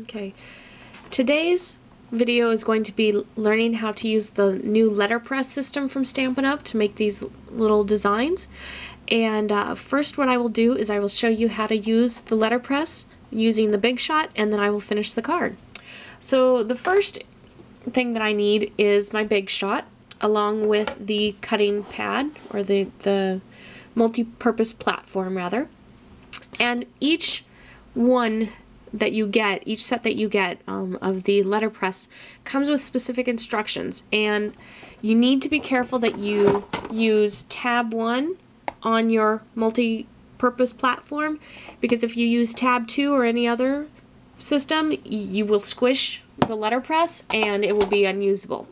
Okay, today's video is going to be learning how to use the new letterpress system from Stampin' Up! To make these little designs. And first what I will do is I will show you how to use the letterpress using the Big Shot, and then I will finish the card. So the first thing that I need is my Big Shot along with the cutting pad, or the multi-purpose platform rather. And each one that you get, each set that you get of the letterpress comes with specific instructions, and you need to be careful that you use tab 1 on your multi-purpose platform, because if you use tab 2 or any other system, you will squish the letterpress and it will be unusable.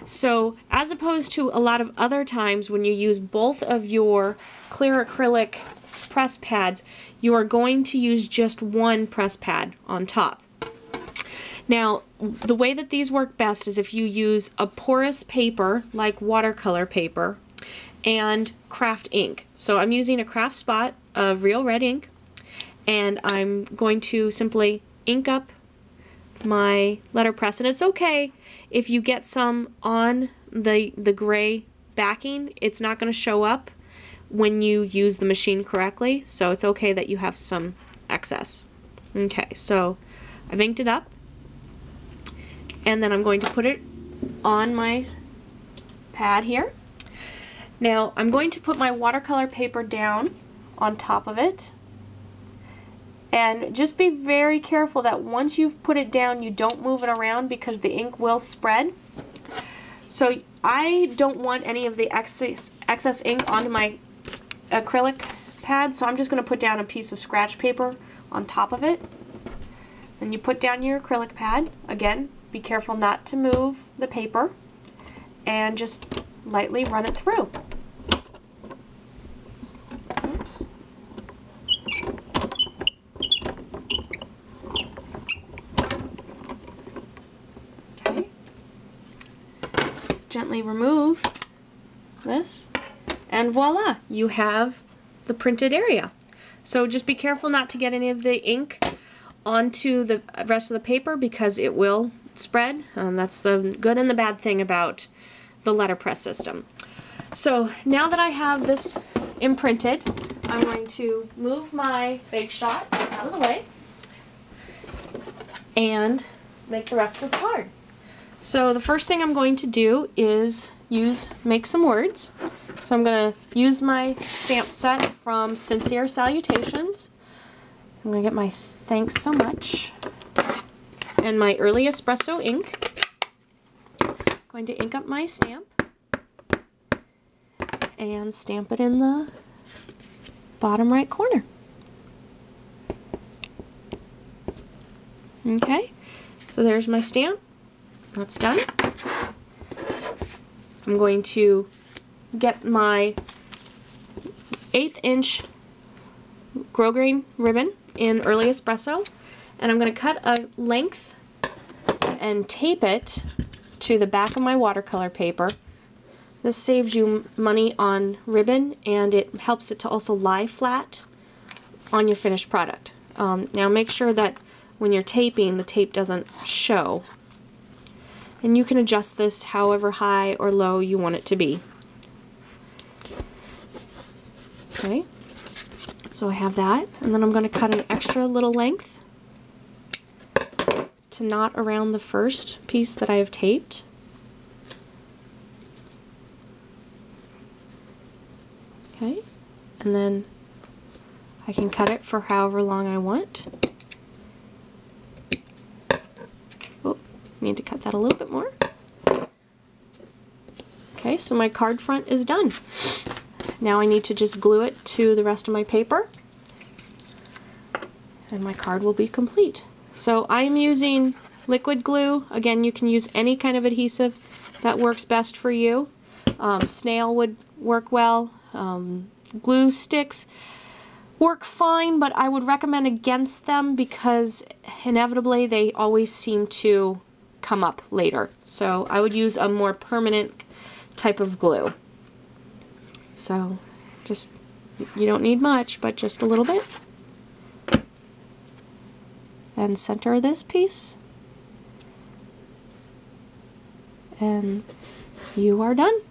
So as opposed to a lot of other times when you use both of your clear acrylic press pads, you are going to use just one press pad on top. Now, the way that these work best is if you use a porous paper like watercolor paper and craft ink. So I'm using a craft spot of real red ink, and I'm going to simply ink up my letterpress. And it's okay if you get some on the gray backing. It's not going to show up when you use the machine correctly, so it's okay that you have some excess. Okay, so I've inked it up, and then I'm going to put it on my pad here. Now I'm going to put my watercolor paper down on top of it, and just be very careful that once you've put it down you don't move it around, because the ink will spread. So I don't want any of the excess ink onto my acrylic pad, so I'm just going to put down a piece of scratch paper on top of it. Then you put down your acrylic pad. Again, be careful not to move the paper, and just lightly run it through. Oops. Okay. Gently remove this, and voila, you have the printed area. So just be careful not to get any of the ink onto the rest of the paper, because it will spread. That's the good and the bad thing about the letterpress system. So now that I have this imprinted, I'm going to move my Big Shot out of the way and make the rest of the card. So the first thing I'm going to do is make some words. So I'm going to use my stamp set from Sincere Salutations. I'm going to get my thanks so much and my early espresso ink. I'm going to ink up my stamp and stamp it in the bottom right corner. Okay, so there's my stamp. That's done. I'm going to get my 1/8 inch grosgrain ribbon in early espresso, and I'm going to cut a length and tape it to the back of my watercolor paper. This saves you money on ribbon, and it helps it to also lie flat on your finished product. Now make sure that when you're taping, the tape doesn't show. And you can adjust this however high or low you want it to be. Okay, so I have that, and then I'm going to cut an extra little length to knot around the first piece that I have taped. Okay, and then I can cut it for however long I want. Oh, need to cut that a little bit more. Okay, so my card front is done. Now I need to just glue it to the rest of my paper, and my card will be complete. So I'm using liquid glue. Again, you can use any kind of adhesive that works best for you. Snail would work well. Glue sticks work fine, but I would recommend against them because inevitably they always seem to come up later. So I would use a more permanent type of glue. So you don't need much, but just a little bit. and center this piece. And you are done.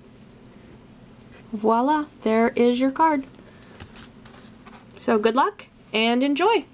Voila, there is your card. So good luck and enjoy!